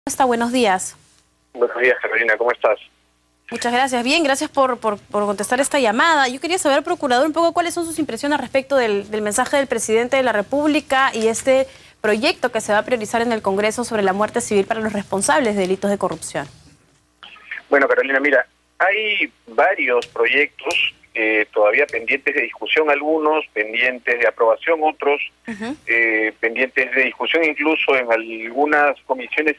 Está, buenos días. Buenos días, Carolina, ¿cómo estás? Muchas gracias. Bien, gracias por contestar esta llamada. Yo quería saber, procurador, un poco cuáles son sus impresiones respecto del mensaje del presidente de la República y este proyecto que se va a priorizar en el Congreso sobre la muerte civil para los responsables de delitos de corrupción. Bueno, Carolina, mira, hay varios proyectos todavía pendientes de discusión, algunos pendientes de aprobación, otros pendientes de discusión incluso en algunas comisiones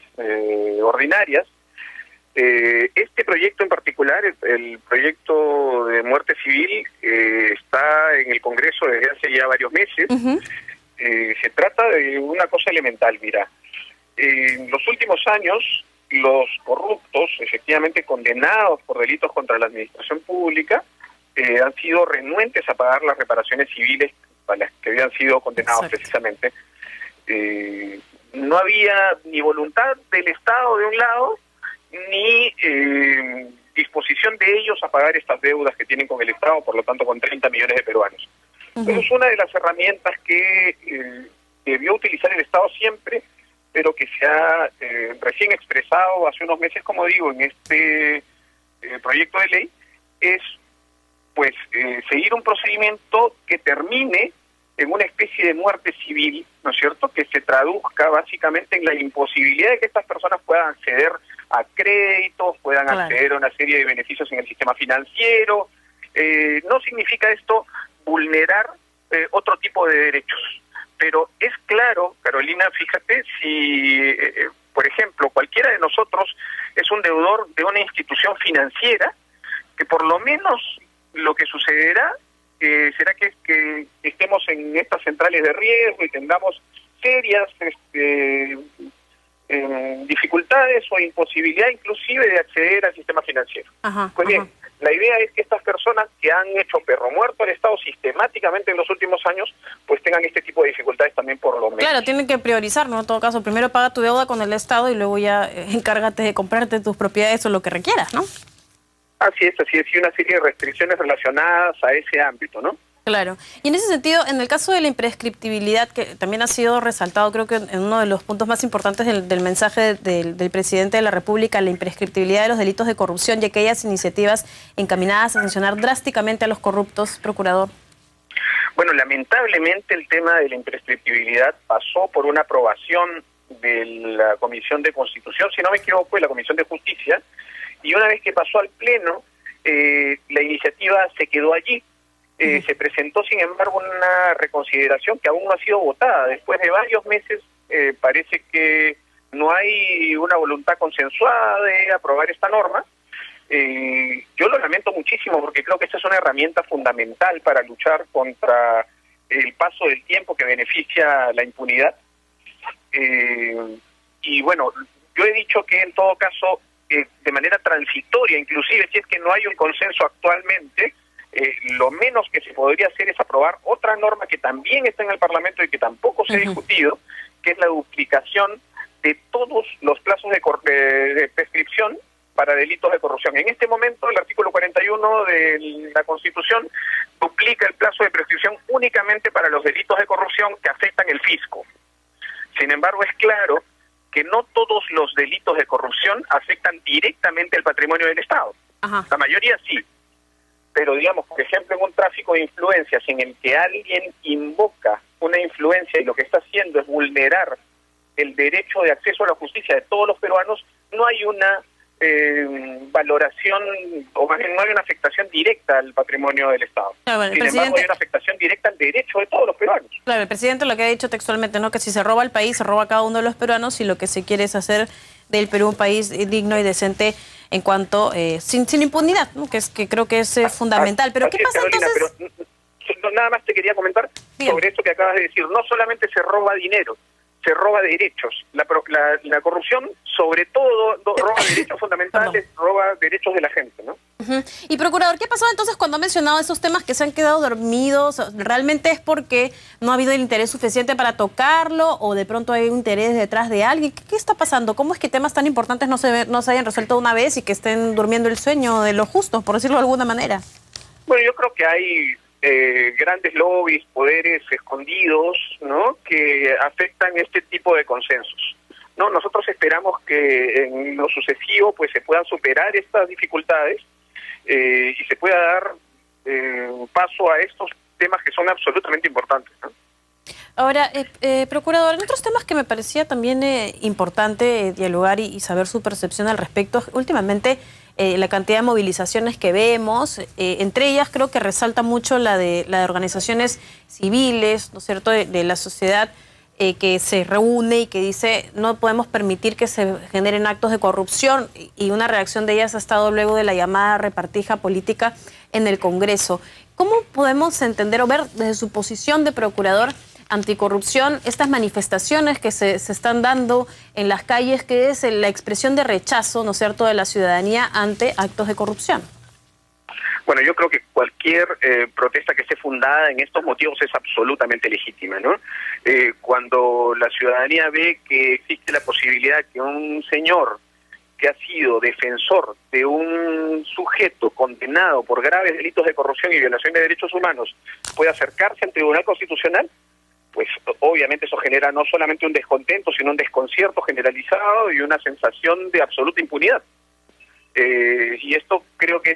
ordinarias. Este proyecto en particular, el proyecto de muerte civil, está en el Congreso desde hace ya varios meses. Se trata de una cosa elemental, mira. En los últimos años, los corruptos, efectivamente condenados por delitos contra la administración pública, han sido renuentes a pagar las reparaciones civiles para las que habían sido condenados. Exacto. Precisamente. No había ni voluntad del Estado de un lado, ni disposición de ellos a pagar estas deudas que tienen con el Estado, por lo tanto con 30 millones de peruanos. Eso es una de las herramientas que debió utilizar el Estado siempre, pero que se ha recién expresado hace unos meses, como digo, en este proyecto de ley, es pues seguir un procedimiento que termine en una especie de muerte civil, ¿no es cierto?, que se traduzca básicamente en la imposibilidad de que estas personas puedan acceder a créditos, puedan acceder a una serie de beneficios en el sistema financiero. No significa esto vulnerar otro tipo de derechos, pero es claro, Carolina, fíjate, si, por ejemplo, cualquiera de nosotros es un deudor de una institución financiera, que por lo menos lo que sucederá será que estemos en estas centrales de riesgo y tengamos serias dificultades o imposibilidad inclusive de acceder al sistema financiero. Pues bien, la idea es que estas personas que han hecho perro muerto al Estado sistemáticamente en los últimos años, pues tengan este tipo de dificultades también por lo menos. Claro, tienen que priorizar, ¿no? En todo caso, primero paga tu deuda con el Estado y luego ya encárgate de comprarte tus propiedades o lo que requieras, ¿no? Así es, y una serie de restricciones relacionadas a ese ámbito, ¿no? Claro. Y en ese sentido, en el caso de la imprescriptibilidad, que también ha sido resaltado, creo que en uno de los puntos más importantes del mensaje del presidente de la República, la imprescriptibilidad de los delitos de corrupción y aquellas iniciativas encaminadas a sancionar drásticamente a los corruptos, procurador. Bueno, lamentablemente el tema de la imprescriptibilidad pasó por una aprobación de la Comisión de Constitución, si no me equivoco, de la Comisión de Justicia, y una vez que pasó al Pleno, la iniciativa se quedó allí. Se presentó, sin embargo, una reconsideración que aún no ha sido votada. Después de varios meses, parece que no hay una voluntad consensuada de aprobar esta norma. Yo lo lamento muchísimo porque creo que esta es una herramienta fundamental para luchar contra el paso del tiempo que beneficia la impunidad. Y bueno, yo he dicho que en todo caso, de manera transitoria, inclusive si es que no hay un consenso actualmente, lo menos que se podría hacer es aprobar otra norma que también está en el Parlamento y que tampoco se ha discutido, que es la duplicación de todos los plazos de prescripción para delitos de corrupción. En este momento, el artículo 41 de la Constitución duplica el plazo de prescripción únicamente para los delitos de corrupción que afectan el fisco. Sin embargo, es claro que no todos los delitos de corrupción afectan directamente el patrimonio del Estado. La mayoría sí. Pero digamos, por ejemplo, en un tráfico de influencias en el que alguien invoca una influencia y lo que está haciendo es vulnerar el derecho de acceso a la justicia de todos los peruanos, no hay una valoración, o más bien no hay una afectación directa al patrimonio del Estado. Claro, Sin embargo, hay una afectación directa al derecho de todos los peruanos. Claro, el presidente lo que ha dicho textualmente, ¿no?, que si se roba el país, se roba a cada uno de los peruanos y lo que se quiere es hacer del Perú un país digno y decente en cuanto, sin impunidad, ¿no?, que creo que es fundamental. Pero ¿qué pasa Carolina, entonces? Pero nada más te quería comentar sobre esto que acabas de decir. No solamente se roba dinero, se roba derechos. La corrupción, sobre todo, roba derechos fundamentales, roba derechos de la gente, ¿no? Y procurador, ¿qué pasó entonces cuando ha mencionado esos temas que se han quedado dormidos? ¿Realmente es porque no ha habido el interés suficiente para tocarlo o de pronto hay un interés detrás de alguien? ¿Qué está pasando? ¿Cómo es que temas tan importantes no se hayan resuelto una vez y que estén durmiendo el sueño de los justos, por decirlo de alguna manera? Bueno, yo creo que hay grandes lobbies, poderes escondidos, ¿no?, que afectan este tipo de consensos. ¿no? Nosotros esperamos que en lo sucesivo pues se puedan superar estas dificultades y se pueda dar paso a estos temas que son absolutamente importantes, ¿no? Ahora, procurador, en otros temas que me parecía también importante dialogar y saber su percepción al respecto, últimamente la cantidad de movilizaciones que vemos, entre ellas creo que resalta mucho la de organizaciones civiles, ¿no es cierto?, de la sociedad que se reúne y que dice no podemos permitir que se generen actos de corrupción, y una reacción de ellas ha estado luego de la llamada repartija política en el Congreso. ¿Cómo podemos entender o ver desde su posición de procurador anticorrupción estas manifestaciones que se están dando en las calles, que es la expresión de rechazo, ¿no es cierto?, de la ciudadanía ante actos de corrupción? Bueno, yo creo que cualquier protesta que esté fundada en estos motivos es absolutamente legítima, ¿no? Cuando la ciudadanía ve que existe la posibilidad que un señor que ha sido defensor de un sujeto condenado por graves delitos de corrupción y violación de derechos humanos pueda acercarse al Tribunal Constitucional, pues obviamente eso genera no solamente un descontento, sino un desconcierto generalizado y una sensación de absoluta impunidad. Y esto creo que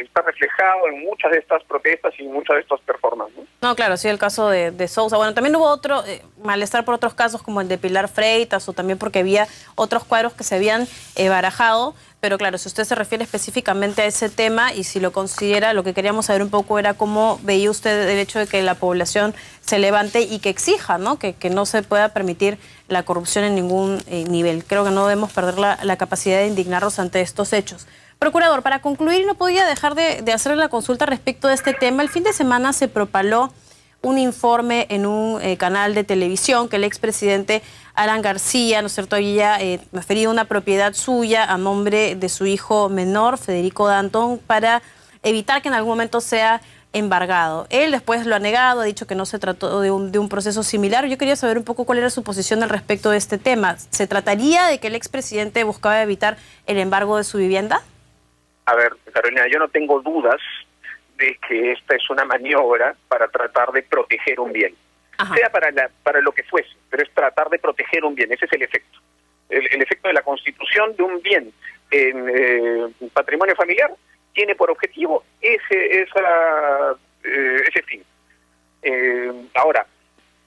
está reflejado en muchas de estas protestas y en muchas de estas performances, ¿no? No, claro, sí, el caso de Sousa. Bueno, también hubo otro malestar por otros casos, como el de Pilar Freitas, o también porque había otros cuadros que se habían barajado. Pero claro, si usted se refiere específicamente a ese tema y si lo considera, lo que queríamos saber un poco era cómo veía usted el hecho de que la población se levante y que exija, ¿no?, que no se pueda permitir la corrupción en ningún nivel. Creo que no debemos perder la capacidad de indignarnos ante estos hechos. Procurador, para concluir, no podía dejar de hacerle la consulta respecto de este tema. El fin de semana se propaló un informe en un canal de televisión que el expresidente Alan García, ¿no es cierto?, había referido una propiedad suya a nombre de su hijo menor, Federico Danton, para evitar que en algún momento sea embargado. Él después lo ha negado, ha dicho que no se trató de un proceso similar. Yo quería saber un poco cuál era su posición al respecto de este tema. ¿Se trataría de que el expresidente buscaba evitar el embargo de su vivienda? A ver, Carolina, yo no tengo dudas de que esta es una maniobra para tratar de proteger un bien. Ajá. Sea para lo que fuese, pero es tratar de proteger un bien. Ese es el efecto. El efecto de la constitución de un bien en patrimonio familiar tiene por objetivo ese fin. Ahora,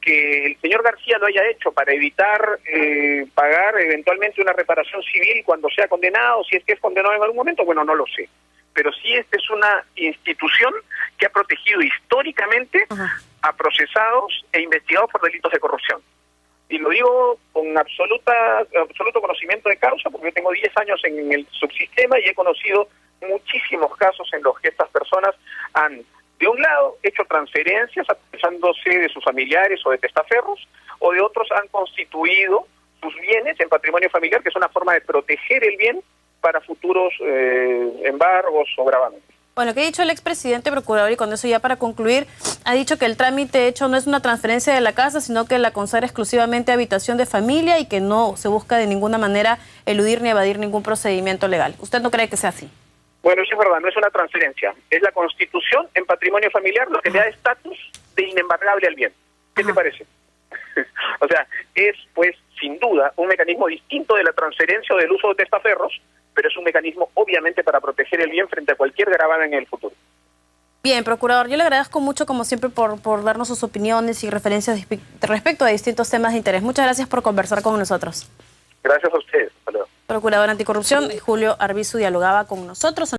que el señor García lo haya hecho para evitar pagar eventualmente una reparación civil cuando sea condenado, si es que es condenado en algún momento, bueno, no lo sé. Pero sí, esta es una institución que ha protegido históricamente a procesados e investigados por delitos de corrupción. Y lo digo con absoluto conocimiento de causa, porque yo tengo 10 años en el subsistema y he conocido muchísimos casos en los que estas personas han, de un lado, hecho transferencias aprovechándose de sus familiares o de testaferros, o de otros han constituido sus bienes en patrimonio familiar, que es una forma de proteger el bien para futuros embargos o gravamen. Bueno, que ha dicho el expresidente procurador, y con eso ya para concluir, ha dicho que el trámite hecho no es una transferencia de la casa, sino que la consagra exclusivamente a habitación de familia y que no se busca de ninguna manera eludir ni evadir ningún procedimiento legal. ¿Usted no cree que sea así? Bueno, eso es verdad, no es una transferencia. Es la constitución en patrimonio familiar lo que le da estatus de inembargable al bien. ¿Qué te parece? O sea, es pues sin duda un mecanismo distinto de la transferencia o del uso de testaferros, pero es un mecanismo obviamente para proteger el bien frente a cualquier gravamen en el futuro. Bien, procurador, yo le agradezco mucho como siempre por darnos sus opiniones y referencias respecto a distintos temas de interés. Muchas gracias por conversar con nosotros. Gracias a ustedes. Hasta luego. Procurador anticorrupción, Julio Arbizu, dialogaba con nosotros.